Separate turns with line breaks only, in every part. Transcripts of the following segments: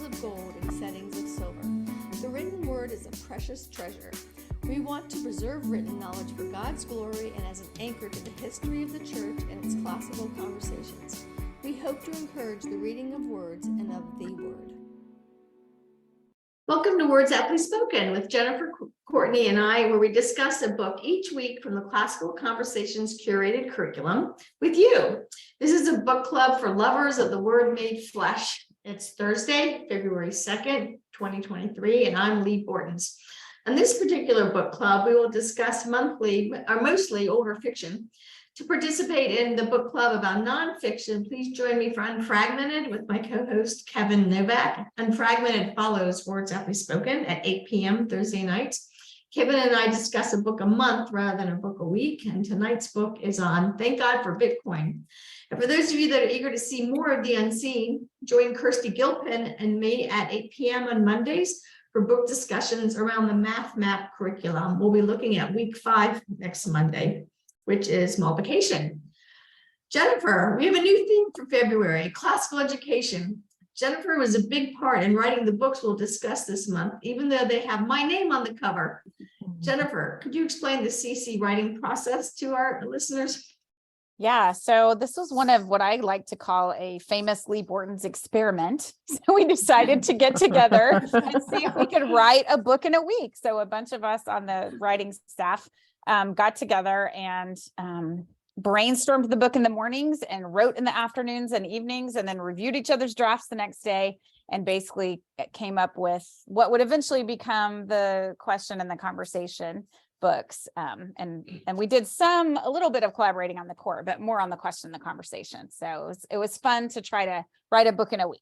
of gold and settings of silver. The written word is a precious treasure. We want to preserve written knowledge for God's glory and as an anchor to the history of the church and its classical conversations. We hope to encourage the reading of words and of the word.
Welcome to Words Aptly Spoken with Jennifer, Courtney, and I, where we discuss a book each week from the Classical Conversations curated curriculum with you. This is a book club for lovers of the Word made flesh. It's Thursday, February 2nd, 2023, and I'm Leigh Bortins. In this particular book club, we will discuss monthly or mostly older fiction. To participate in the book club about nonfiction, please join me for Unfragmented with my co-host Kevin Novak. Unfragmented follows Words Aptly Spoken at 8 p.m. Thursday nights. Kevin and I discuss a book a month rather than a book a week, and tonight's book is on Thank God for Bitcoin. And for those of you that are eager to see more of the unseen, join Kirsty Gilpin and me at 8 p.m. on Mondays for book discussions around the Math Map curriculum. We'll be looking at week 5 next Monday, which is multiplication. Jennifer, we have a new theme for February, classical education. Jennifer was a big part in writing the books we'll discuss this month, even though they have my name on the cover. Jennifer, could you explain the CC writing process to our listeners?
Yeah, so this was one of what I like to call a famous Leigh Bortins experiment. So we decided to get together and see if we could write a book in a week. So a bunch of us on the writing staff got together and brainstormed the book in the mornings and wrote in the afternoons and evenings, and then reviewed each other's drafts the next day, and basically came up with what would eventually become the question and the conversation books. And we did a little bit of collaborating on the core, but more on the question and the conversation. So it was fun to try to write a book in a week.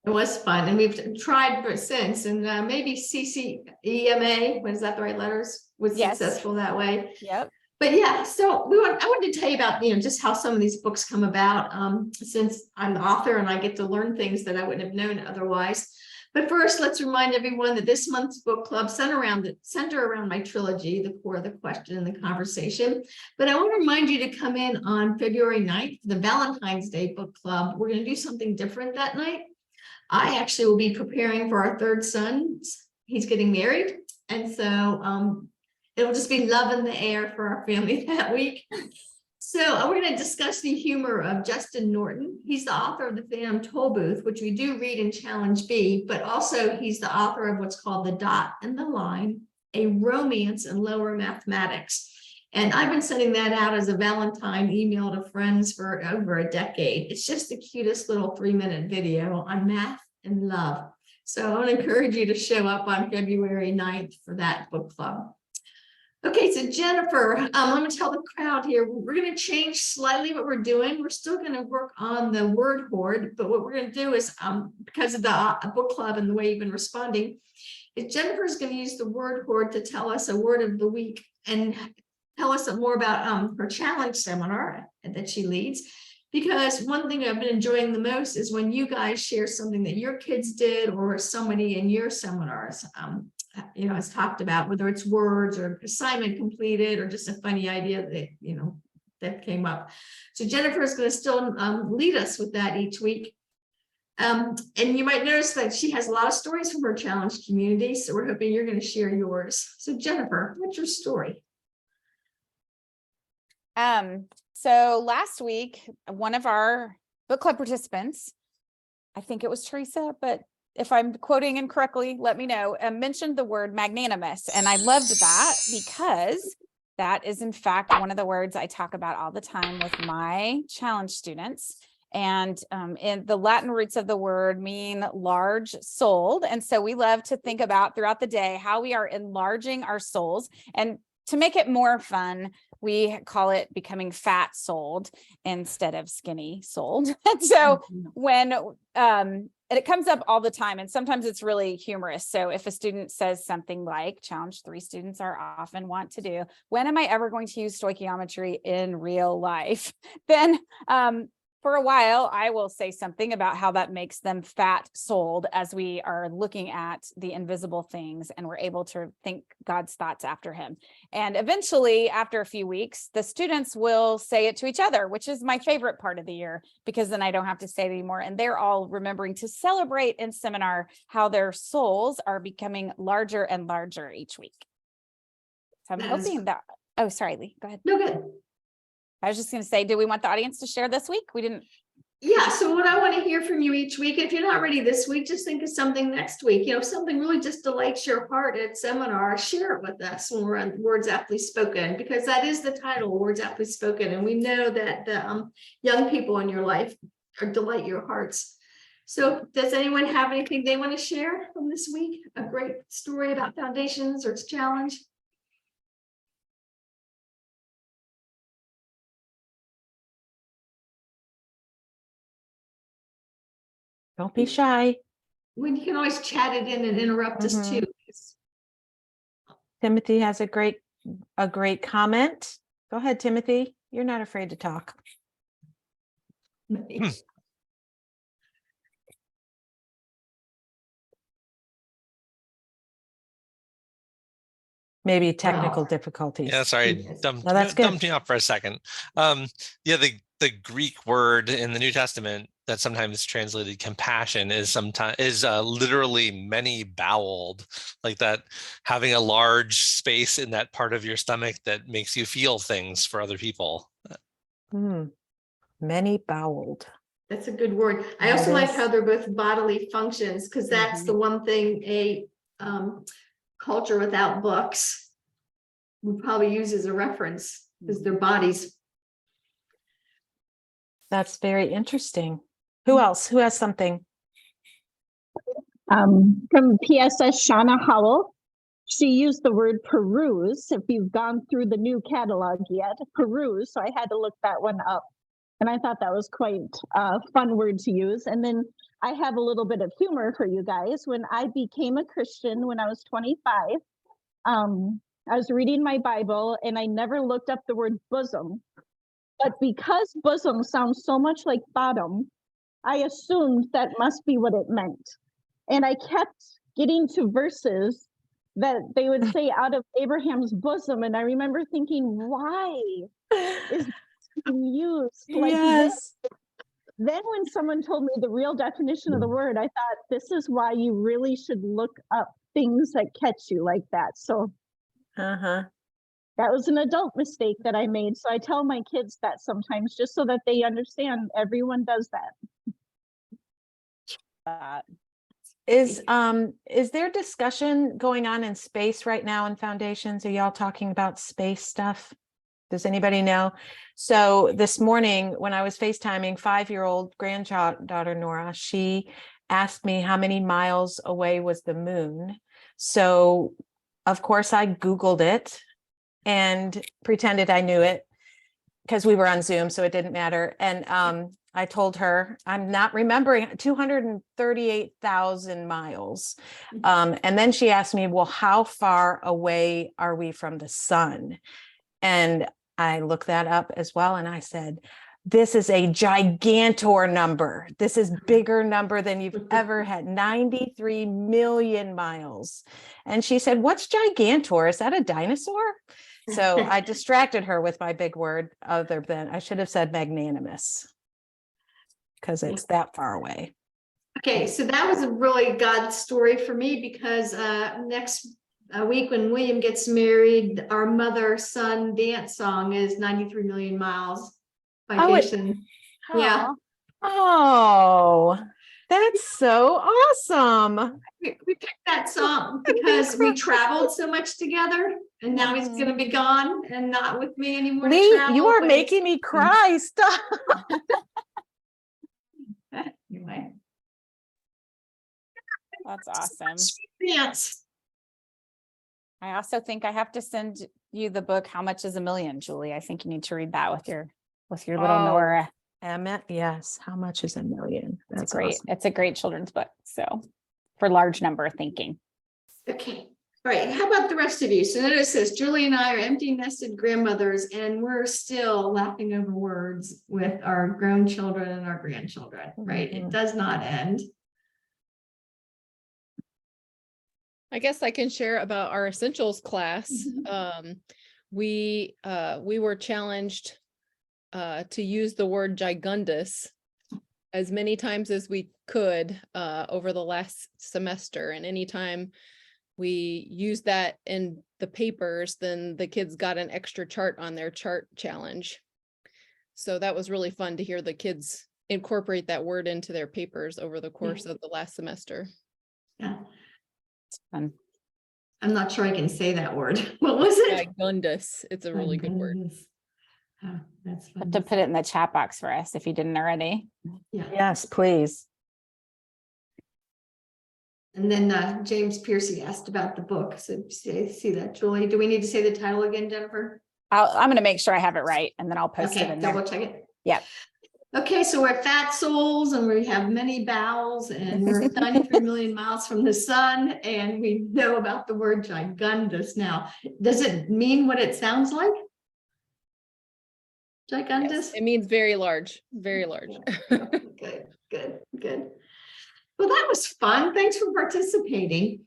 It was fun, and we've tried since, and maybe CCEMA, was that the right letters, was successful that way.
Yep.
But yeah, so I wanted to tell you about, just how some of these books come about, since I'm the author and I get to learn things that I wouldn't have known otherwise. But first, let's remind everyone that this month's book club center around my trilogy, the core, the question, and the conversation. But I want to remind you to come in on February 9th, the Valentine's Day book club. We're going to do something different that night. I actually will be preparing for our third son. He's getting married. And so it'll just be love in the air for our family that week. So we're going to discuss the humor of Justin Norton. He's the author of The Phantom Tollbooth, which we do read in Challenge B, but also he's the author of what's called The Dot and the Line, a romance in lower mathematics. And I've been sending that out as a Valentine email to friends for over a decade. It's just the cutest little 3-minute video on math and love. So I want to encourage you to show up on February 9th for that book club. Okay, so Jennifer, let me tell the crowd here, we're going to change slightly what we're doing. We're still going to work on the word horde, but what we're going to do is, because of the book club and the way you've been responding, is Jennifer's going to use the word horde to tell us a word of the week and tell us more about her challenge seminar that she leads. Because one thing I've been enjoying the most is when you guys share something that your kids did or somebody in your seminars has talked about, whether it's words or assignment completed or just a funny idea that that came up. So Jennifer is going to still lead us with that each week, and you might notice that she has a lot of stories from her challenge community, so we're hoping you're going to share yours. So Jennifer, what's your story?
So last week, one of our book club participants, I think it was Teresa, but if I'm quoting incorrectly, let me know, mentioned the word magnanimous. And I loved that because that is in fact one of the words I talk about all the time with my challenge students. And in the Latin roots of the word mean large souled. And so we love to think about throughout the day how we are enlarging our souls. And to make it more fun, we call it becoming fat souled instead of skinny souled. And so when and it comes up all the time, and sometimes it's really humorous. So if a student says something like, challenge 3 students are often want to do, when am I ever going to use stoichiometry in real life? Then for a while, I will say something about how that makes them fat souled as we are looking at the invisible things and we're able to think God's thoughts after him. And eventually, after a few weeks, the students will say it to each other, which is my favorite part of the year, because then I don't have to say it anymore. And they're all remembering to celebrate in seminar how their souls are becoming larger and larger each week. So I'm hoping that, oh, sorry, Leigh, go ahead.
No, good.
I was just going to say, do we want the audience to share this week? We didn't.
Yeah, so what I want to hear from you each week, if you're not ready this week, just think of something next week. If something really just delights your heart at seminar, share it with us when we're on Words Aptly Spoken, because that is the title, Words Aptly Spoken. And we know that the young people in your life delight your hearts. So does anyone have anything they want to share from this week? A great story about foundations or its challenge?
Don't be shy.
When you can always chat it in and interrupt us too.
Timothy has a great comment. Go ahead, Timothy. You're not afraid to talk. Maybe technical difficulties.
Yeah, sorry,
Yes.
dumped,
No, that's good.
dumped me off for a second. Yeah, the Greek word in the New Testament that sometimes translated compassion is literally many boweled, like that, having a large space in that part of your stomach that makes you feel things for other people.
Many boweled.
That's a good word. I
That
also like
is.
how they're both bodily functions, because that's the one thing a culture without books would probably use as a reference, is their bodies.
That's very interesting. Who else? Who has something?
From PSS Shauna Howell, she used the word peruse. If you've gone through the new catalog yet, peruse. So I had to look that one up. And I thought that was quite a fun word to use. And then I have a little bit of humor for you guys. When I became a Christian when I was 25, I was reading my Bible and I never looked up the word bosom. But because bosom sounds so much like bottom, I assumed that must be what it meant. And I kept getting to verses that they would say out of Abraham's bosom. And I remember thinking, why is being used like this? Then when someone told me the real definition of the word, I thought, this is why you really should look up things that catch you like that. So that was an adult mistake that I made. So I tell my kids that sometimes, just so that they understand everyone does that.
Is there discussion going on in space right now in foundations? Are y'all talking about space stuff? Does anybody know? So this morning when I was FaceTiming 5-year-old granddaughter Nora, she asked me how many miles away was the moon. So of course I Googled it and pretended I knew it because we were on Zoom, so it didn't matter. And I told her, I'm not remembering, 238,000 miles. And then she asked me, well, how far away are we from the sun? And I looked that up as well. And I said, this is a gigantor number. This is bigger number than you've ever had, 93 million miles. And she said, what's gigantor? Is that a dinosaur? So I distracted her with my big word, other than I should have said magnanimous, because it's that far away.
Okay, so that was a really God story for me, because next week when William gets married, our mother-son dance song is 93 million miles by Jason. Yeah.
Oh, that's so awesome.
We picked that song because we traveled so much together, and now he's going to be gone and not with me anymore.
Leigh, you are making me cry. Stop.
Anyway.
That's awesome.
Dance.
I also think I have to send you the book, How Much is a Million, Julie. I think you need to read that with your little Nora.
Emmett, yes. How much is a million? That's
great.
awesome.
It's a great children's book. So for large number thinking.
Okay. All right, how about the rest of you? So notice this, Julie and I are empty nested grandmothers, and we're still laughing over words with our grown children and our grandchildren, right? It does not end.
I guess I can share about our essentials class. We were challenged to use the word gigundous as many times as we could over the last semester. And anytime we used that in the papers, then the kids got an extra chart on their chart challenge. So that was really fun to hear the kids incorporate that word into their papers over the course of the last semester.
Yeah.
Fun.
I'm not sure I can say that word. What was it?
Gigundous. It's a really good word.
Oh, that's
Have
fun.
to put it in the chat box for us if you didn't already.
Yeah.
Yes, please.
And then James Piercy asked about the book. So see that, Julie. Do we need to say the title again, Jennifer?
I'm going to make sure I have it right, and then I'll post it
Okay,
in there.
double check it.
Yeah.
Okay, so we're fat souls and we have many bowels and we're 93 million miles from the sun, and we know about the word gigundous now. Does it mean what it sounds like? Gigundous?
Yes, it means very large, very large.
Good, good, good. Well, that was fun. Thanks for participating.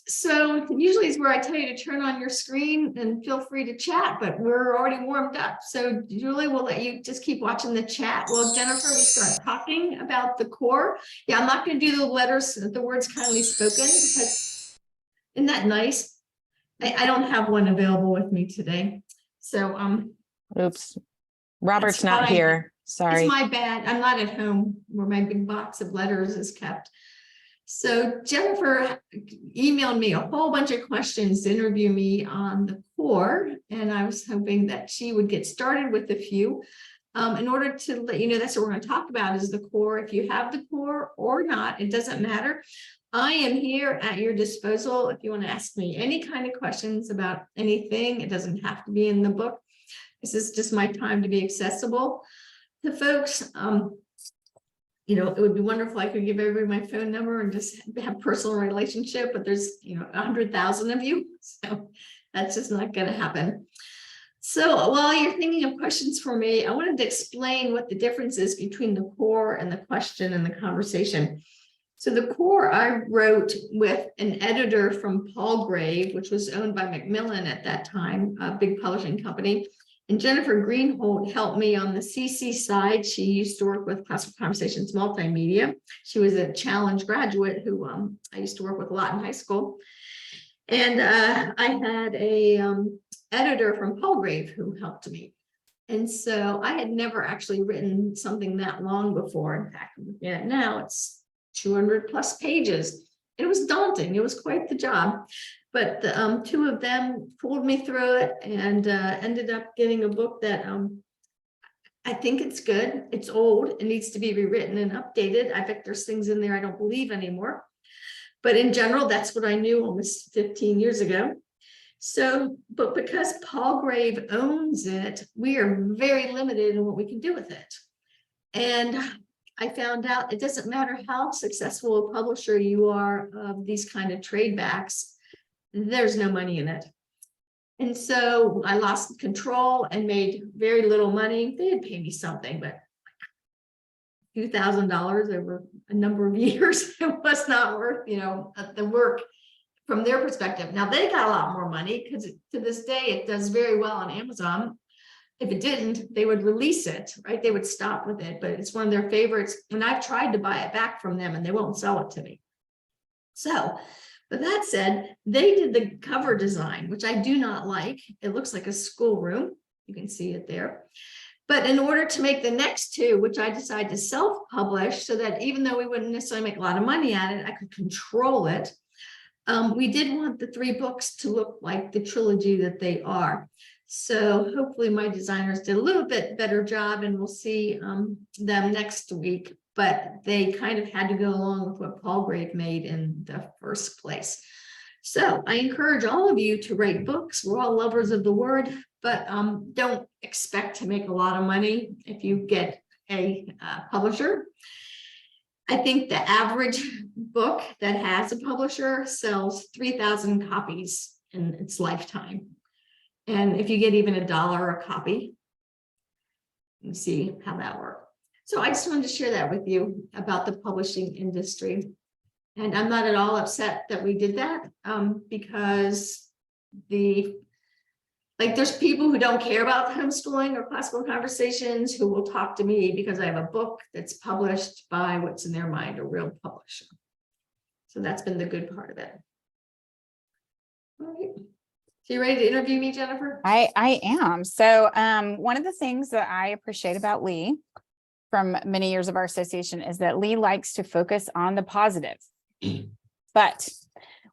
So usually is where I tell you to turn on your screen and feel free to chat, but we're already warmed up. So Julie, we'll let you just keep watching the chat. Well, Jennifer, we start talking about the core. Yeah, I'm not going to do the letters, the words kindly spoken, because isn't that nice? I don't have one available with me today. So
Oops. Robert's
That's
not
fine.
here. Sorry.
it's my bad. I'm not at home where my big box of letters is kept. So Jennifer emailed me a whole bunch of questions to interview me on the core, and I was hoping that she would get started with a few. In order to let you know, that's what we're going to talk about is the core. If you have the core or not, it doesn't matter. I am here at your disposal if you want to ask me any kind of questions about anything. It doesn't have to be in the book. This is just my time to be accessible to folks. You know, it would be wonderful. I could give everybody my phone number and just have a personal relationship, but there's, 100,000 of you. So that's just not going to happen. So while you're thinking of questions for me, I wanted to explain what the difference is between the core and the question and the conversation. So the core I wrote with an editor from Palgrave, which was owned by Macmillan at that time, a big publishing company. And Jennifer Greenhold helped me on the CC side. She used to work with Classical Conversations Multimedia. She was a Challenge graduate who I used to work with a lot in high school. And I had a editor from Palgrave who helped me. And so I had never actually written something that long before. In fact, now it's 200 plus pages. It was daunting. It was quite the job. But the two of them pulled me through it and ended up getting a book that I think it's good. It's old. It needs to be rewritten and updated. I bet there's things in there I don't believe anymore. But in general, that's what I knew almost 15 years ago. So, but because Palgrave owns it, we are very limited in what we can do with it. And I found out it doesn't matter how successful a publisher you are of these kind of trade backs, there's no money in it. And so I lost control and made very little money. They did pay me something, but a few $1,000s over a number of years. It was not worth, the work from their perspective. Now they got a lot more money because to this day, it does very well on Amazon. If it didn't, they would release it, right? They would stop with it, but it's one of their favorites. And I've tried to buy it back from them and they won't sell it to me. So, but that said, they did the cover design, which I do not like. It looks like a schoolroom. You can see it there. But in order to make the next two, which I decided to self-publish so that even though we wouldn't necessarily make a lot of money at it, I could control it. We did want the 3 books to look like the trilogy that they are. So hopefully my designers did a little bit better job and we'll see them next week. But they kind of had to go along with what Palgrave made in the first place. So I encourage all of you to write books. We're all lovers of the word, but don't expect to make a lot of money if you get a publisher. I think the average book that has a publisher sells 3,000 copies in its lifetime. And if you get even $1 a copy, you see how that works. So I just wanted to share that with you about the publishing industry. And I'm not at all upset that we did that, because there's people who don't care about homeschooling or classical conversations who will talk to me because I have a book that's published by what's in their mind a real publisher. So that's been the good part of it. All right. So you ready to interview me, Jennifer?
I am. So one of the things that I appreciate about Leigh from many years of our association is that Leigh likes to focus on the positive. But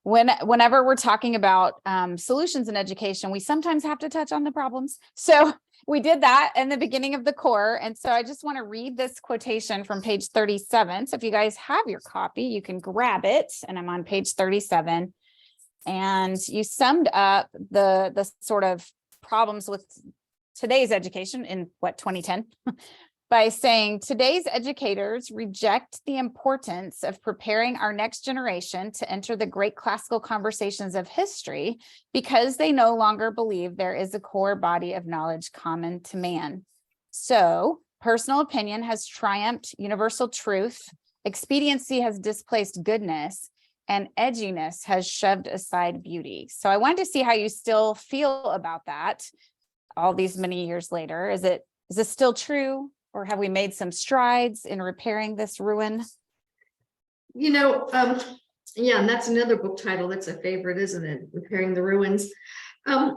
whenever we're talking about solutions in education, we sometimes have to touch on the problems. So we did that in the beginning of the core. And so I just want to read this quotation from page 37. So if you guys have your copy, you can grab it. And I'm on page 37. And you summed up the sort of problems with today's education in 2010 by saying today's educators reject the importance of preparing our next generation to enter the great classical conversations of history because they no longer believe there is a core body of knowledge common to man. So personal opinion has triumphed universal truth, expediency has displaced goodness, and edginess has shoved aside beauty. So I wanted to see how you still feel about that all these many years later. Is this still true? Or have we made some strides in repairing this ruin?
Yeah, and that's another book title that's a favorite, isn't it? Repairing the Ruins. I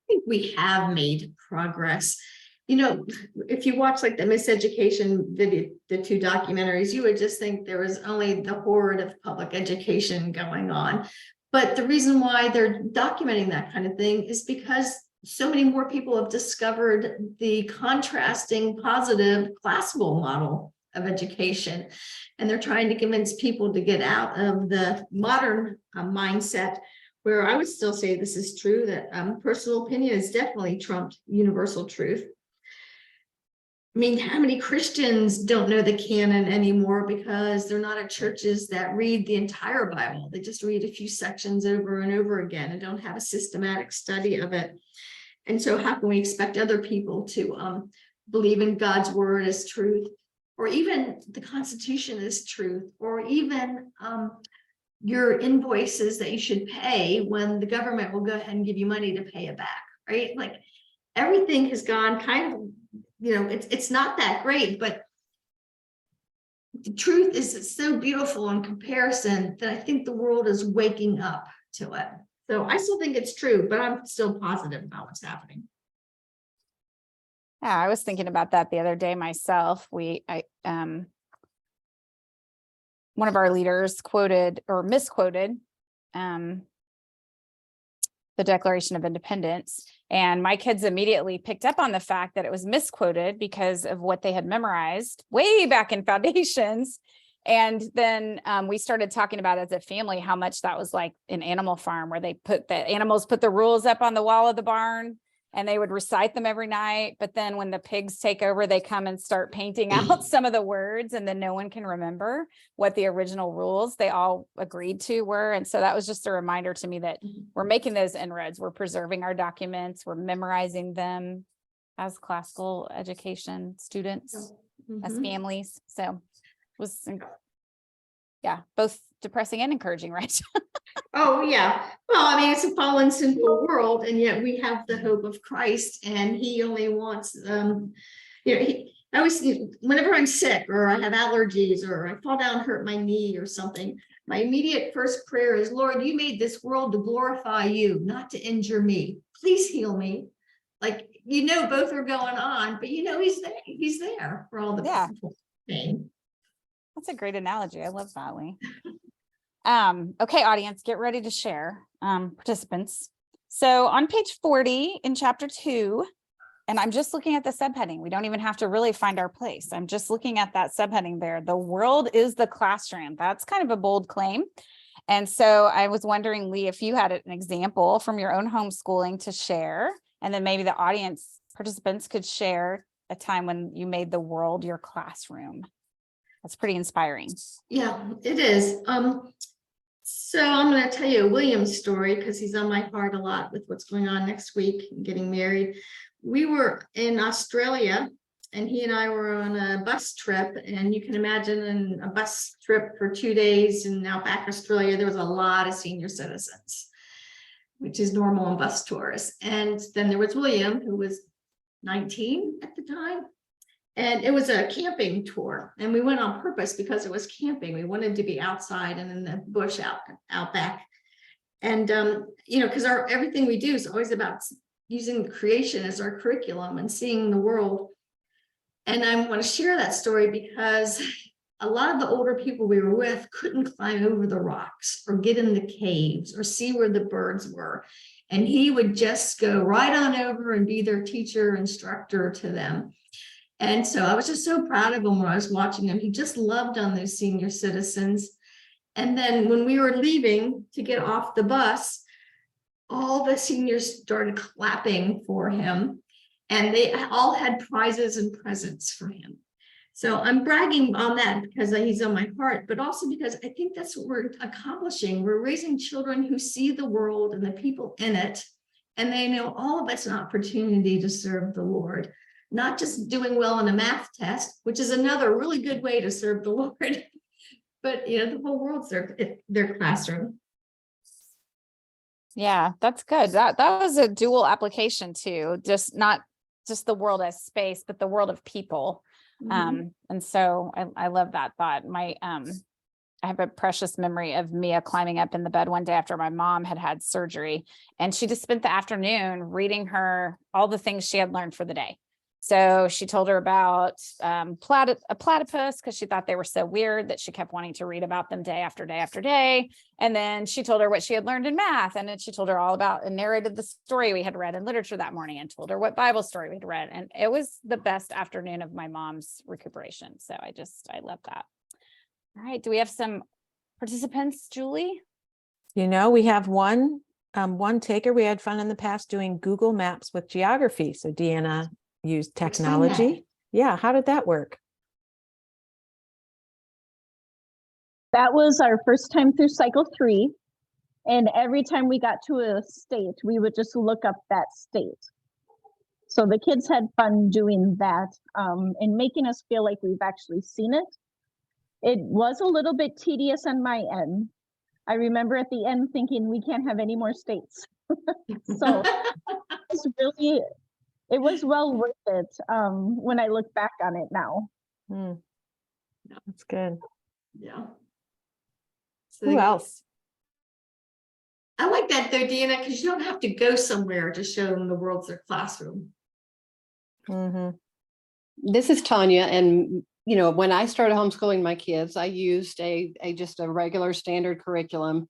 think we have made progress. If you watch like the Miseducation video, the 2 documentaries, you would just think there was only the horde of public education going on. But the reason why they're documenting that kind of thing is because so many more people have discovered the contrasting positive classical model of education. And they're trying to convince people to get out of the modern mindset, where I would still say this is true, that personal opinion is definitely trumped universal truth. I mean, how many Christians don't know the canon anymore because they're not at churches that read the entire Bible? They just read a few sections over and over again and don't have a systematic study of it. And so how can we expect other people to believe in God's word as truth, or even the Constitution as truth, or even your invoices that you should pay when the government will go ahead and give you money to pay it back, right? Like everything has gone kind of, it's not that great, but the truth is so beautiful in comparison that I think the world is waking up to it. So I still think it's true, but I'm still positive about what's happening.
Yeah, I was thinking about that the other day myself. One of our leaders quoted or misquoted the Declaration of Independence, and my kids immediately picked up on the fact that it was misquoted because of what they had memorized way back in foundations. And then we started talking about as a family how much that was like an Animal Farm, where they put the rules up on the wall of the barn and they would recite them every night. But then when the pigs take over, they come and start painting out some of the words, and then no one can remember what the original rules they all agreed to were. And so that was just a reminder to me that we're making those inroads. We're preserving our documents. We're memorizing them as classical education students, as families. So was, both depressing and encouraging, right?
Oh yeah. Well, I mean, it's a fallen, sinful world, and yet we have the hope of Christ, and He only wants, I always, whenever I'm sick or I have allergies or I fall down, hurt my knee or something, my immediate first prayer is, Lord, you made this world to glorify you, not to injure me. Please heal me. Like, both are going on, but He's there for all the pain.
That's a great analogy. I love that, Leigh. Okay, audience, get ready to share, participants. So on page 40 in chapter 2, and I'm just looking at the subheading. We don't even have to really find our place. I'm just looking at that subheading there. The world is the classroom. That's kind of a bold claim. And so I was wondering, Leigh, if you had an example from your own homeschooling to share, and then maybe the audience participants could share a time when you made the world your classroom. That's pretty inspiring.
Yeah, it is. So I'm going to tell you a William story because he's on my heart a lot with what's going on next week, getting married. We were in Australia and he and I were on a bus trip, and you can imagine a bus trip for 2 days in outback Australia, there was a lot of senior citizens, which is normal on bus tours. And then there was William, who was 19 at the time. And it was a camping tour, and we went on purpose because it was camping. We wanted to be outside and in the bush out back. And you know, because everything we do is always about using the creation as our curriculum and seeing the world. And I want to share that story because a lot of the older people we were with couldn't climb over the rocks or get in the caves or see where the birds were. And he would just go right on over and be their teacher, instructor to them. And so I was just so proud of him when I was watching him. He just loved on those senior citizens. And then when we were leaving to get off the bus, all the seniors started clapping for him, and they all had prizes and presents for him. So I'm bragging on that because he's on my heart, but also because I think that's what we're accomplishing. We're raising children who see the world and the people in it, and they know all of it's an opportunity to serve the Lord. Not just doing well in a math test, which is another really good way to serve the Lord, but you know, the whole world's their classroom.
Yeah, that's good. That was a dual application too, just not just the world as space, but the world of people.
Mhm.
And so I love that thought. I have a precious memory of Mia climbing up in the bed one day after my mom had surgery, and she just spent the afternoon reading her all the things she had learned for the day. So she told her about a platypus because she thought they were so weird that she kept wanting to read about them day after day after day. And then she told her what she had learned in math. And then she told her all about and narrated the story we had read in literature that morning and told her what Bible story we'd read. And it was the best afternoon of my mom's recuperation. So I love that. All right. Do we have some participants, Julie?
You know, we have one taker. We had fun in the past doing Google Maps with geography. So Deanna used technology. Yeah, how did that work?
That was our first time through cycle 3. And every time we got to a state, we would just look up that state. So the kids had fun doing that and making us feel like we've actually seen it. It was a little bit tedious on my end. I remember at the end thinking we can't have any more states. So it was well worth it when I look back on it now.
That's good.
Yeah. So
Who else?
I like that though, Deanna, because you don't have to go somewhere to show them the world's their classroom.
This is Tanya, and you know, when I started homeschooling my kids, I used just a regular standard curriculum,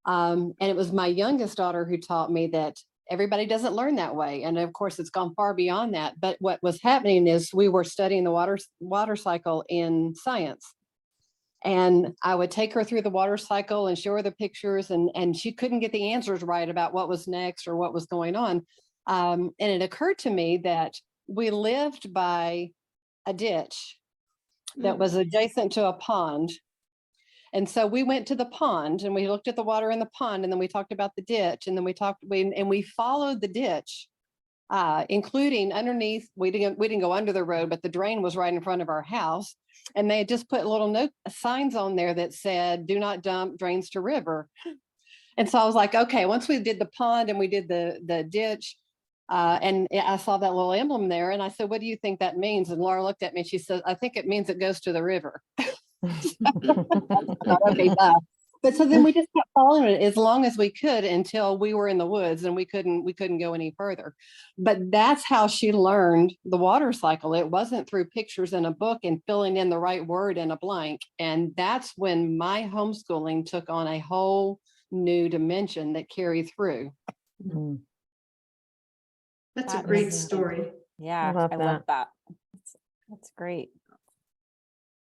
and it was my youngest daughter who taught me that everybody doesn't learn that way, and of course, it's gone far beyond that. But what was happening is we were studying the water cycle in science. And I would take her through the water cycle and show her the pictures, and she couldn't get the answers right about what was next or what was going on. And it occurred to me that we lived by a ditch that was adjacent to a pond. And so we went to the pond and we looked at the water in the pond, and then we talked about the ditch, and then we followed the ditch, including underneath. We didn't go under the road, but the drain was right in front of our house. And they had just put little signs on there that said, "Do not dump, drains to river." And so I was like, okay, once we did the pond and we did the ditch, and I saw that little emblem there, and I said, "What do you think that means?" And Laura looked at me and she said, "I think it means it goes to the river." Okay, bye. But so then we just kept following it as long as we could until we were in the woods and we couldn't go any further. But that's how she learned the water cycle. It wasn't through pictures in a book and filling in the right word in a blank. And that's when my homeschooling took on a whole new dimension that carried through.
That's a great story.
Yeah,
I love
that. That's great.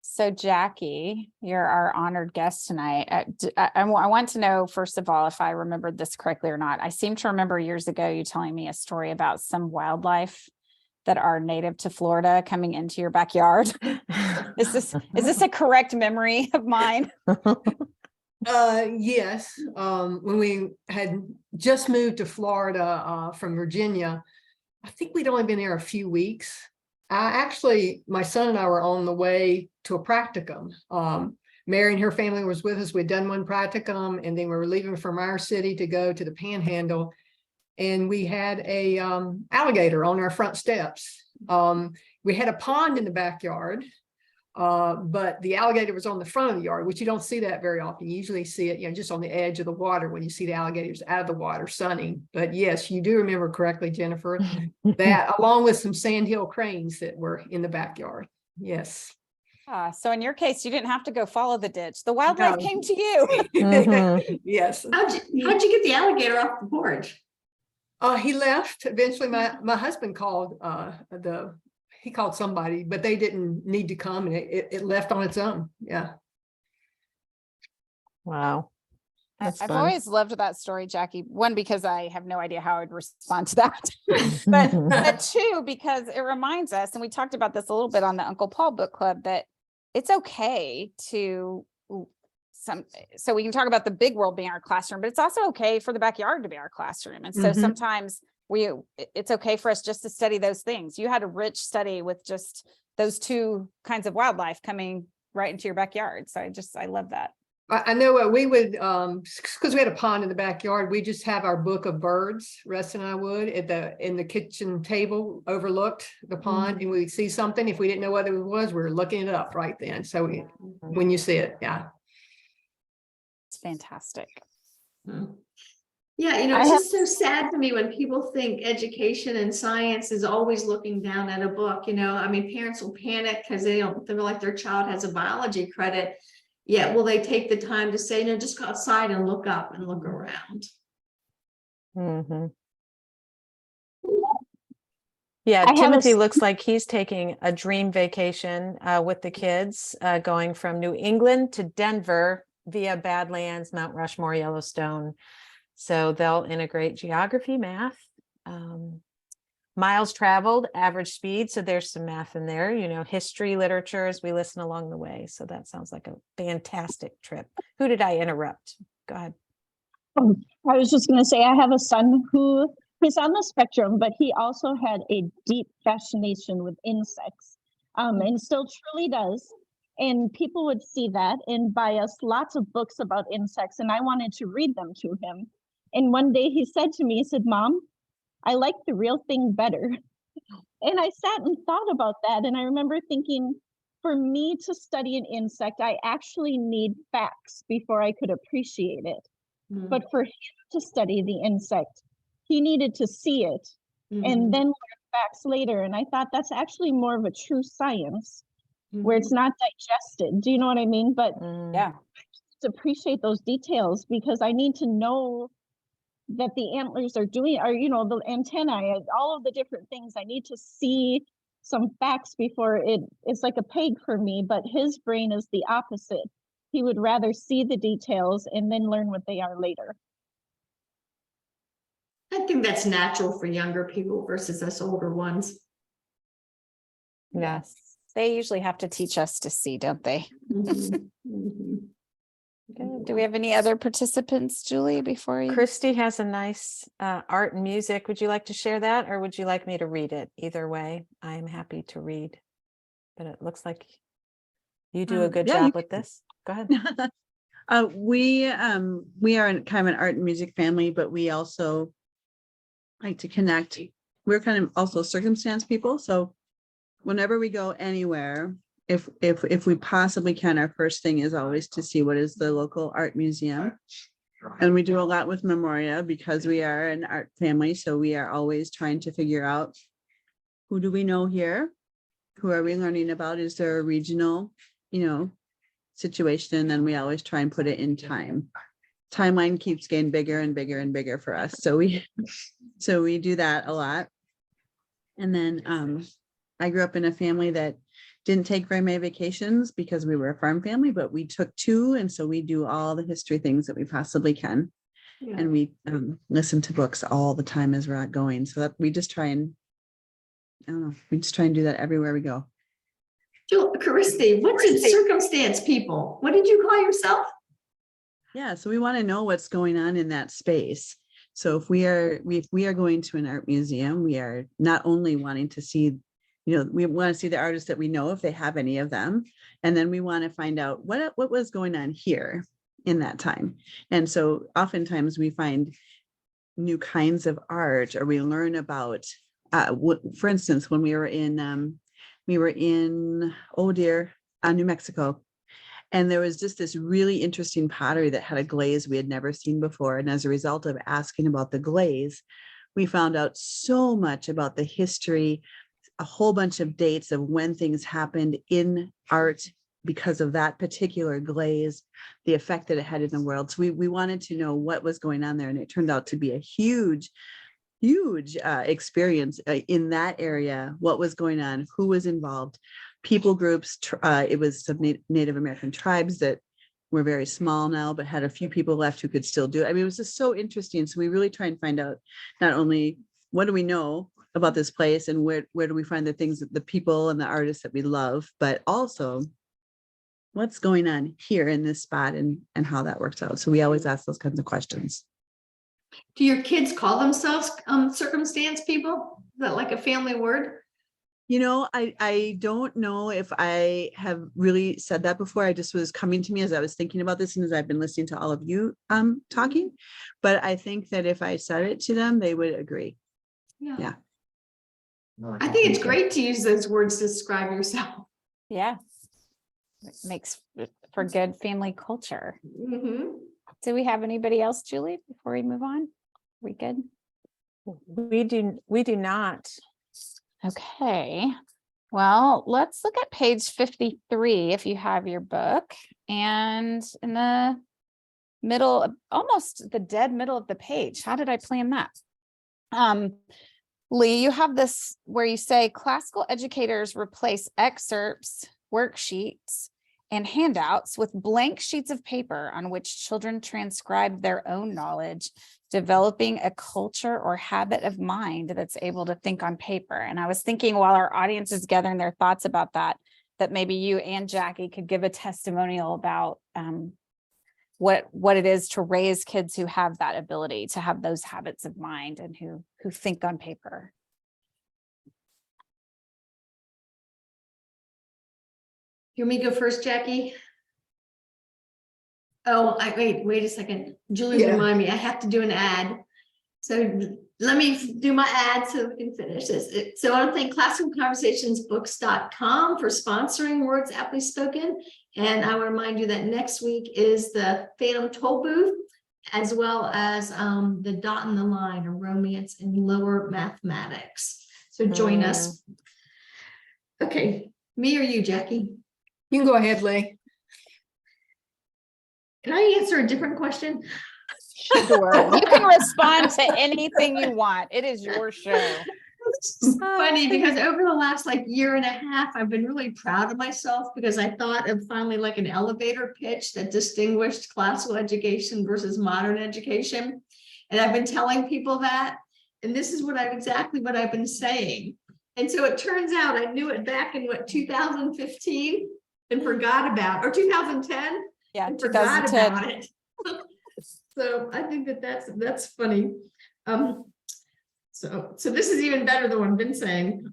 So Jackie, you're our honored guest tonight. I want to know, first of all, if I remembered this correctly or not. I seem to remember years ago you telling me a story about some wildlife that are native to Florida coming into your backyard? Is this a correct memory of mine?
Yes, when we had just moved to Florida from Virginia, I think we'd only been there a few weeks. Actually, my son and I were on the way to a practicum. Mary and her family was with us. We'd done one practicum, and then we were leaving from our city to go to the Panhandle, and we had a alligator on our front steps. We had a pond in the backyard. But the alligator was on the front of the yard, which you don't see that very often. You usually see it, just on the edge of the water when you see the alligators out of the water sunning. But yes, you do remember correctly, Jennifer, that along with some sandhill cranes that were in the backyard. Yes.
So in your case, you didn't have to go follow the ditch. The wildlife came to you.
Yes.
How'd you get the alligator off the porch?
He left. Eventually, my husband called he called somebody, but they didn't need to come, and it left on its own. Yeah.
Wow.
I've
That's fun.
always loved that story, Jackie. One, because I have no idea how I'd respond to that. but two, because it reminds us, and we talked about this a little bit on the Uncle Paul book club, that it's okay to so we can talk about the big world being our classroom, but it's also okay for the backyard to be our classroom. And so sometimes it's okay for us just to study those things. You had a rich study with just those two kinds of wildlife coming right into your backyard. So I love that.
I know what we would, because we had a pond in the backyard, we just have our book of birds, Russ and I would, in the kitchen table overlooked the pond, and we'd see something. If we didn't know what it was, we were looking it up right then. So when you see it, yeah.
It's fantastic.
Yeah, it's just so sad to me when people think education and science is always looking down at a book. Parents will panic because they feel like their child has a biology credit. Yet will they take the time to say, no, just go outside and look up and look around.
Yeah, Timothy looks like he's taking a dream vacation with the kids, going from New England to Denver via Badlands, Mount Rushmore, Yellowstone. So they'll integrate geography, math, miles traveled, average speed. So there's some math in there, history, literature as we listen along the way. So that sounds like a fantastic trip. Who did I interrupt? Go ahead.
I was just going to say, I have a son who is on the spectrum, but he also had a deep fascination with insects, and still truly does. And people would see that and buy us lots of books about insects, and I wanted to read them to him. And one day he said to me, he said, "Mom, I like the real thing better." And I sat and thought about that. And I remember thinking, for me to study an insect, I actually need facts before I could appreciate it. But for him to study the insect, he needed to see it and then learn facts later. And I thought that's actually more of a true science where it's not digested. Do you know what I mean? But
yeah,
I just appreciate those details because I need to know that the antlers are doing, the antennae, all of the different things. I need to see some facts before it's like a peg for me, but his brain is the opposite. He would rather see the details and then learn what they are later.
I think that's natural for younger people versus us older ones.
Yes. They usually have to teach us to see, don't they? Good. Do we have any other participants, Julie, before you?
Christy has a nice art and music. Would you like to share that, or would you like me to read it? Either way, I am happy to read. But it looks like you do a good job with this. Go ahead.
We are kind of an art and music family, but we also like to connect. We're kind of also circumstance people. So whenever we go anywhere, if we possibly can, our first thing is always to see what is the local art museum. And we do a lot with Memoria because we are an art family. So we are always trying to figure out, who do we know here? Who are we learning about? Is there a regional, situation? And then we always try and put it in time. Timeline keeps getting bigger and bigger and bigger for us. So we do that a lot. And then I grew up in a family that didn't take very many vacations because we were a farm family, but we took 2. And so we do all the history things that we possibly can. Yeah. And we listen to books all the time as we're out going. So that we just try and I don't know, we just try and do that everywhere we go.
Christy, what's in circumstance people? What did you call yourself?
Yeah, so we want to know what's going on in that space. So if we are going to an art museum, we are not only wanting to see, we want to see the artists that we know if they have any of them, and then we want to find out what was going on here in that time. And so oftentimes we find new kinds of art, or we learn about, for instance, when we were in New Mexico. And there was just this really interesting pottery that had a glaze we had never seen before. And as a result of asking about the glaze, we found out so much about the history, a whole bunch of dates of when things happened in art because of that particular glaze, the effect that it had in the world. So we wanted to know what was going on there. And it turned out to be a huge experience in that area, what was going on, who was involved, people groups. It was some Native American tribes that were very small now, but had a few people left who could still do it. I mean, it was just so interesting. So we really try and find out not only what do we know about this place and where do we find the things, the people and the artists that we love, but also what's going on here in this spot and how that works out. So we always ask those kinds of questions.
Do your kids call themselves circumstance people? Is that like a family word?
I don't know if I have really said that before. I just was coming to me as I was thinking about this and as I've been listening to all of you talking. But I think that if I said it to them, they would agree. Yeah.
I think it's great to use those words to describe yourself.
Yeah. It makes for good family culture.
Mm-hmm.
Do we have anybody else, Julie, before we move on? We good?
We do not.
Okay. Well, let's look at page 53 if you have your book. And in the middle, almost the dead middle of the page. How did I plan that? Leigh, you have this where you say classical educators replace excerpts, worksheets, and handouts with blank sheets of paper on which children transcribe their own knowledge, developing a culture or habit of mind that's able to think on paper. And I was thinking while our audience is gathering their thoughts about that maybe you and Jackie could give a testimonial about what it is to raise kids who have that ability to have those habits of mind and who think on paper.
You want me to go first, Jackie? Oh, wait a second. Julie, remind me, I have to do an ad. So let me do my ad so we can finish this. So I want to thank classroomconversationsbooks.com for sponsoring Words Aptly Spoken. And I will remind you that next week is the Phantom Toll Booth, as well as the Dot in the Line, or Romance in Lower Mathematics. So join us. Okay, me or you, Jackie?
You can go ahead, Leigh.
Can I answer a different question?
Sure. You can respond to anything you want. It is your show.
It's funny because over the last year and a half, I've been really proud of myself because I thought of finally an elevator pitch that distinguished classical education versus modern education. And I've been telling people that, and this is exactly what I've been saying. And so it turns out I knew it back in 2015 and forgot about, or 2010.
Yeah,
and forgot
2010.
about it. So I think that's funny. So this is even better than what I've been saying.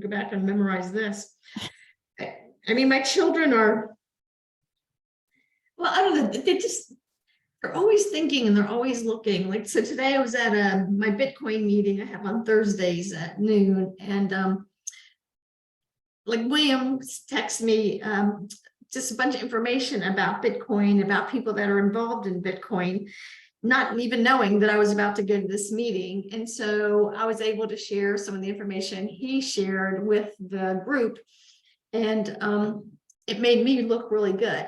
Go back and memorize this. I mean, my children are, well, I don't know, they're always thinking and they're always looking. So today I was at my Bitcoin meeting I have on Thursdays at noon, and William texts me just a bunch of information about Bitcoin, about people that are involved in Bitcoin, not even knowing that I was about to go to this meeting. And so I was able to share some of the information he shared with the group, and it made me look really good.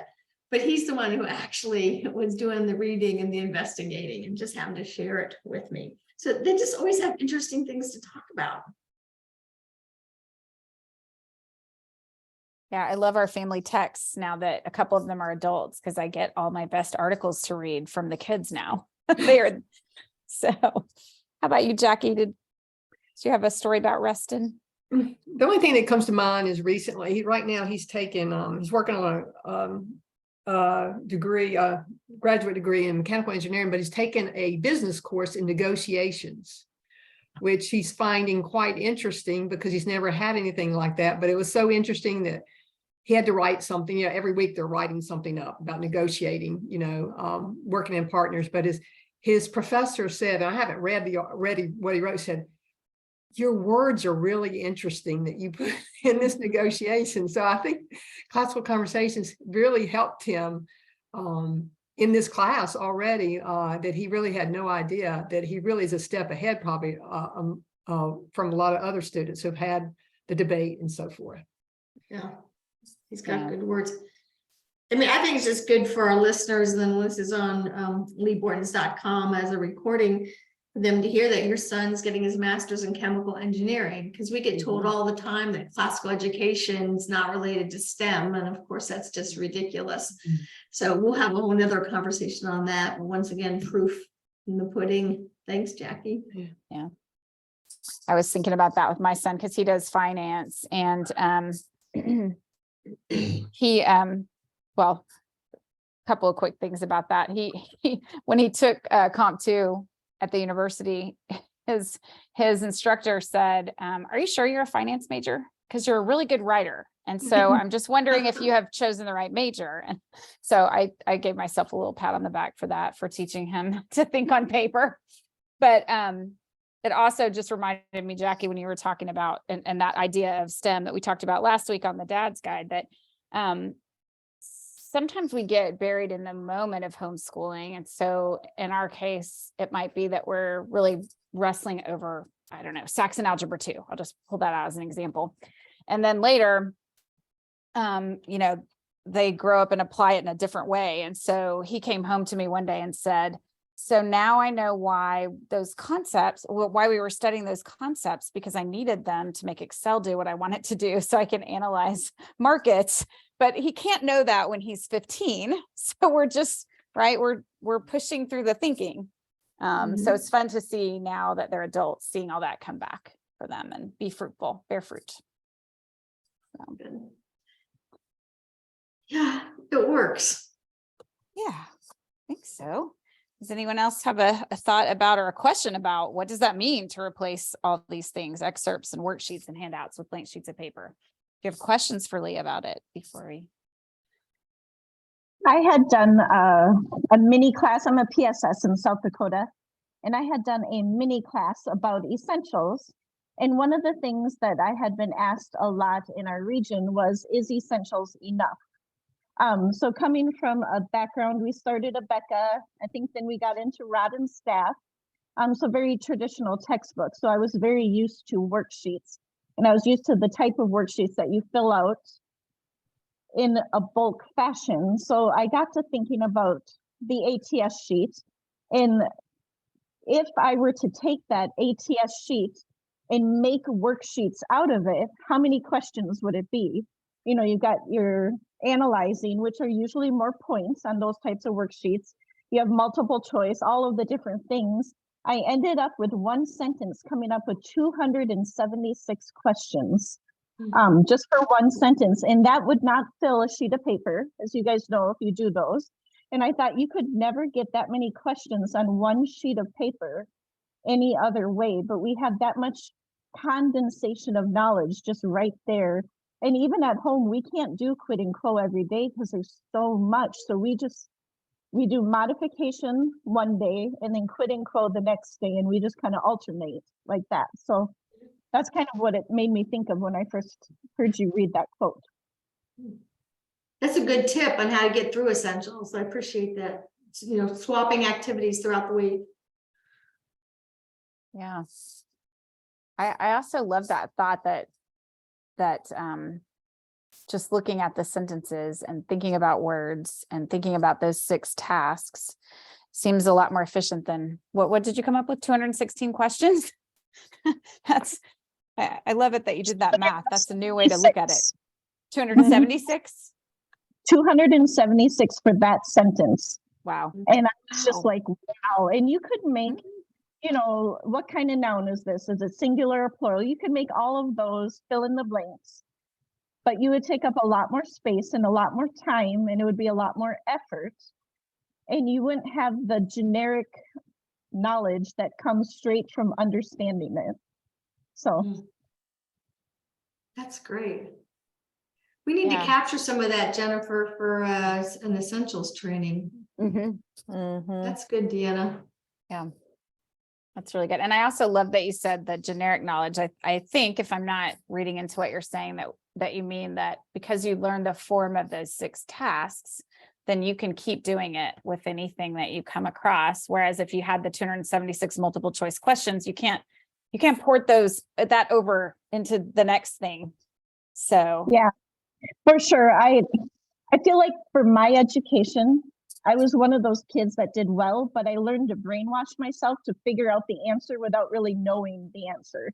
But he's the one who actually was doing the reading and the investigating and just happened to share it with me. So they just always have interesting things to talk about.
Yeah, I love our family texts now that a couple of them are adults, because I get all my best articles to read from the kids now. So how about you, Jackie? Did you have a story about Reston?
The only thing that comes to mind is recently, right now he's taking, he's working on a degree, graduate degree in mechanical engineering, but he's taken a business course in negotiations, which he's finding quite interesting because he's never had anything like that. But it was so interesting that he had to write something, every week they're writing something up about negotiating, working in partners. But his professor said, and I haven't read what he wrote, said, your words are really interesting that you put in this negotiation. So I think Classical Conversations really helped him in this class already, that he really had no idea that he really is a step ahead probably from a lot of other students who've had the debate and so forth.
Yeah, he's got good words. I mean, I think it's just good for our listeners, and then this is on leighbortins.com as a recording for them to hear that your son's getting his master's in chemical engineering, because we get told all the time that classical education is not related to STEM. And of course, that's just ridiculous. So we'll have a whole nother conversation on that. But once again, proof in the pudding. Thanks, Jackie.
Yeah. I was thinking about that with my son because he does finance, and he well, a couple of quick things about that. He when he took Comp 2 at the university, his instructor said, are you sure you're a finance major? Because you're a really good writer. And so I'm just wondering if you have chosen the right major. And so I gave myself a little pat on the back for that, for teaching him to think on paper. But it also just reminded me, Jackie, when you were talking about, and that idea of STEM that we talked about last week on the Dad's Guide, that sometimes we get buried in the moment of homeschooling. And so in our case, it might be that we're really wrestling over, I don't know, Saxon Algebra 2. I'll just pull that out as an example. And then later, they grow up and apply it in a different way. And so he came home to me one day and said, so now I know why those concepts, why we were studying those concepts, because I needed them to make Excel do what I want it to do so I can analyze markets. But he can't know that when he's 15. So we're just, right, we're pushing through the thinking. So it's fun to see now that they're adults, seeing all that come back for them and be fruitful, bear fruit. So.
Yeah, it works.
Yeah, I think so. Does anyone else have a thought about or a question about what does that mean to replace all these things, excerpts and worksheets and handouts with blank sheets of paper? Do you have questions for Leigh about it before we?
I had done a mini class. I'm a PSS in South Dakota, and I had done a mini class about essentials. And one of the things that I had been asked a lot in our region was, is essentials enough? So coming from a background, we started at Becca, I think then we got into Rod and Staff. So very traditional textbooks. So I was very used to worksheets, and I was used to the type of worksheets that you fill out in a bulk fashion. So I got to thinking about the ATS sheet. And if I were to take that ATS sheet and make worksheets out of it, how many questions would it be? You've got your analyzing, which are usually more points on those types of worksheets. You have multiple choice, all of the different things. I ended up with one sentence coming up with 276 questions, just for one sentence. And that would not fill a sheet of paper, as you guys know, if you do those. And I thought you could never get that many questions on one sheet of paper any other way, but we have that much condensation of knowledge just right there. And even at home, we can't do quid and quo every day because there's so much. So we do modification one day and then quid and quo the next day, and we just kind of alternate like that. So that's kind of what it made me think of when I first heard you read that quote.
That's a good tip on how to get through essentials. I appreciate that. Swapping activities throughout the week.
Yeah. I also love that thought that just looking at the sentences and thinking about words and thinking about those 6 tasks seems a lot more efficient than what did you come up with? 216 questions? I love it that you did that math. That's a new way to look at it. 276?
276 for that sentence.
Wow.
And I was just like, wow. And you could make, you know, what kind of noun is this? Is it singular or plural? You could make all of those fill in the blanks, but you would take up a lot more space and a lot more time, and it would be a lot more effort. And you wouldn't have the generic knowledge that comes straight from understanding it. So
That's great. We need
Yeah.
to capture some of that, Jennifer, for an essentials training. That's good, Deanna.
Yeah. That's really good. And I also love that you said the generic knowledge. I think if I'm not reading into what you're saying, that you mean that because you learned the form of those 6 tasks, then you can keep doing it with anything that you come across. Whereas if you had the 276 multiple choice questions, you can't port that over into the next thing. So
yeah, for sure. I feel like for my education, I was one of those kids that did well, but I learned to brainwash myself to figure out the answer without really knowing the answer.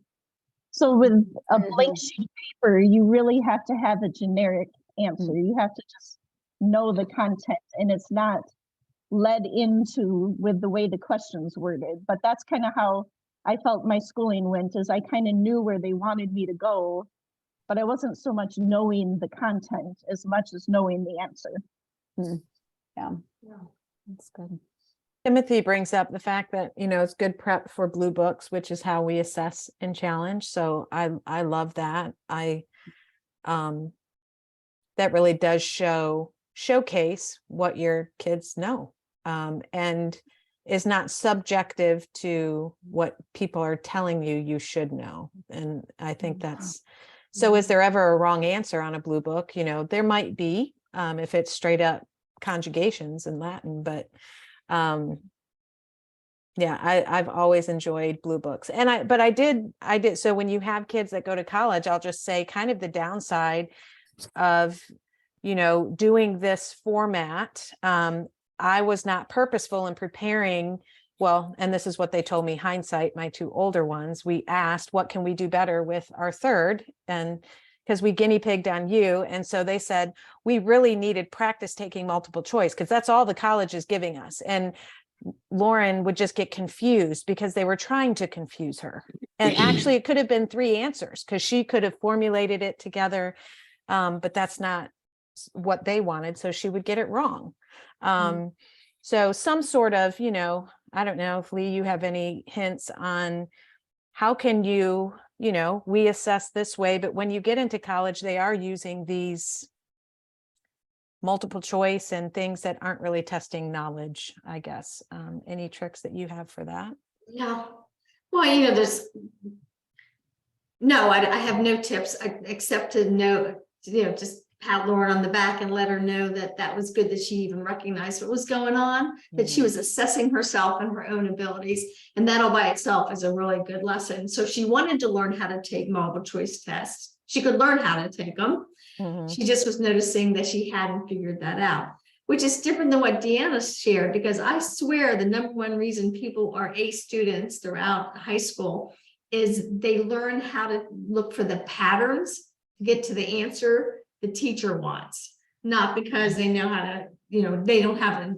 So with a blank sheet of paper, you really have to have a generic answer. You have to just know the content, and it's not led into with the way the questions worded. But that's kind of how I felt my schooling went, is I kind of knew where they wanted me to go, but I wasn't so much knowing the content as much as knowing the answer.
yeah, that's good.
Timothy brings up the fact that, you know, it's good prep for blue books, which is how we assess and challenge. So I love that. That really does showcase what your kids know, and is not subjective to what people are telling you should know. And I think that's, so is there ever a wrong answer on a blue book? You know, there might be, if it's straight up conjugations in Latin, but yeah, I've always enjoyed blue books. And I did. So when you have kids that go to college, I'll just say kind of the downside of, you know, doing this format. I was not purposeful in preparing. Well, and this is what they told me, hindsight, my 2 older ones, we asked, what can we do better with our third? And because we guinea pigged on you. And so they said, we really needed practice taking multiple choice, because that's all the college is giving us. And Lauren would just get confused because they were trying to confuse her. And actually it could have been 3 answers, because she could have formulated it together. But that's not what they wanted. So she would get it wrong. So some sort of, you know, I don't know if Leigh, you have any hints on how can you know, we assess this way, but when you get into college, they are using these multiple choice and things that aren't really testing knowledge, I guess. Any tricks that you have for that?
Yeah. Well, you know, I have no tips except to know, you know, just pat Lauren on the back and let her know that that was good, that she even recognized what was going on, that she was assessing herself and her own abilities. And that all by itself is a really good lesson. So she wanted to learn how to take multiple choice tests. She could learn how to take them. She just was noticing that she hadn't figured that out, which is different than what Deanna shared, because I swear the #1 reason people are A students throughout high school is they learn how to look for the patterns to get to the answer the teacher wants, not because they know how to, you know, they don't have a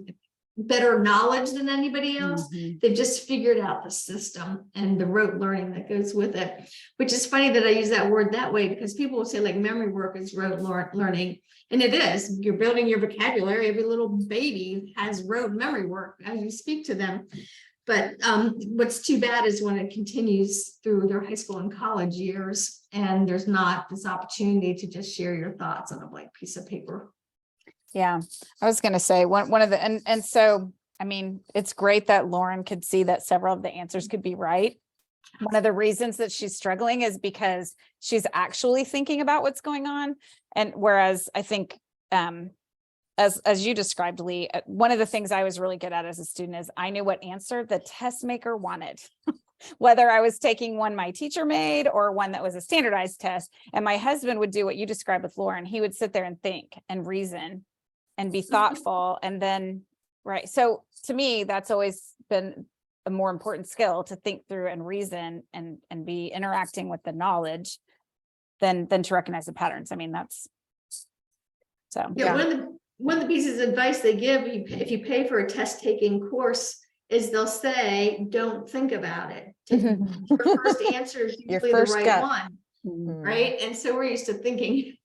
better knowledge than anybody else. They've just figured out the system and the rote learning that goes with it, which is funny that I use that word that way, because people will say like memory work is rote learning. And it is. You're building your vocabulary. Every little baby has rote memory work as you speak to them. But what's too bad is when it continues through their high school and college years, and there's not this opportunity to just share your thoughts on a blank piece of paper.
Yeah, I was going to say one of the, and so, I mean, it's great that Lauren could see that several of the answers could be right. One of the reasons that she's struggling is because she's actually thinking about what's going on. And whereas I think, as you described, Leigh, one of the things I was really good at as a student is I knew what answer the test maker wanted, whether I was taking one my teacher made or one that was a standardized test. And my husband would do what you described with Lauren. He would sit there and think and reason and be thoughtful. And then, right. So to me, that's always been a more important skill, to think through and reason and be interacting with the knowledge than to recognize the patterns. I mean, that's so.
Yeah. One of the pieces of advice they give, if you pay for a test taking course, is they'll say, don't think about it. Your first answer is
Your
usually the
first
right
gut.
one,
Mm,
right? And so we're used to thinking,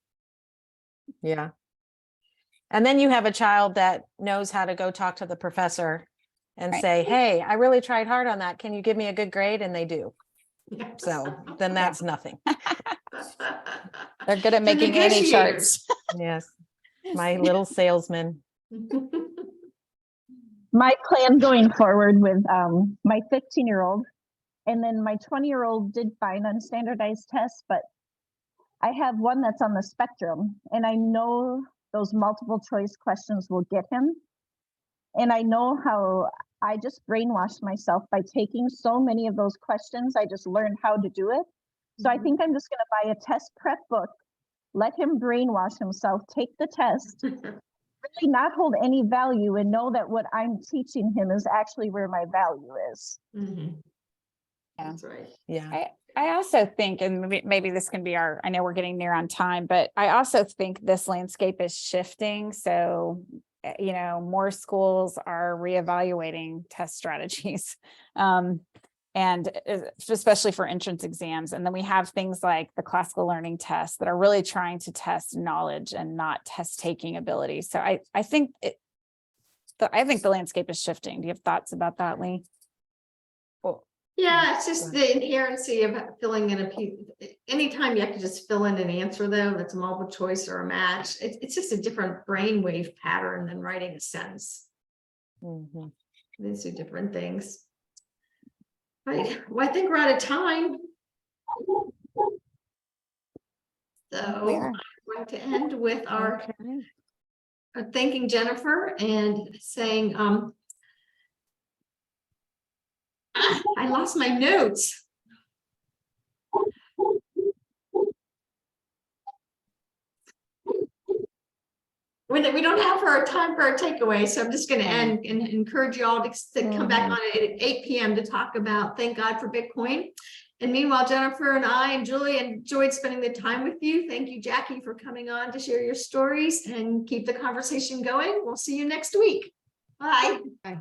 Yeah. And then you have a child that knows how to go talk to the professor and
Right.
say, hey, I really tried hard on that. Can you give me a good grade? And they do. So then that's nothing.
They're good at
The
making any
negotiators.
charts.
Yes. My little salesman.
My plan going forward with my 15-year-old, and then my 20-year-old did fine on standardized tests, but I have one that's on the spectrum, and I know those multiple choice questions will get him. And I know how I just brainwashed myself by taking so many of those questions. I just learned how to do it. So I think I'm just going to buy a test prep book, let him brainwash himself, take the test, really not hold any value, and know that what I'm teaching him is actually where my value is.
Mhm.
Yeah.
That's right.
Yeah.
I also think, and maybe this can be our, I know we're getting near on time, but I also think this landscape is shifting. So, you know, more schools are reevaluating test strategies. And especially for entrance exams. And then we have things like the classical learning tests that are really trying to test knowledge and not test taking ability. So I think the landscape is shifting. Do you have thoughts about that, Leigh?
Yeah, it's just the inherency of filling in anytime you have to just fill in an answer, though, that's a multiple choice or a match, it's just a different brainwave pattern than writing a sentence.
Mhm.
These are different things. Right. Well, I think we're out of time. So
We are.
I'm going to end with our
Okay.
thanking Jennifer and saying, I lost my notes. We don't have our time for our takeaway, so I'm just going to end and encourage you all to come back on at 8 p.m. to talk about Thank God for Bitcoin. And meanwhile, Jennifer and I and Julie enjoyed spending the time with you. Thank you, Jackie, for coming on to share your stories and keep the conversation going. We'll see you next week. Bye.
Bye.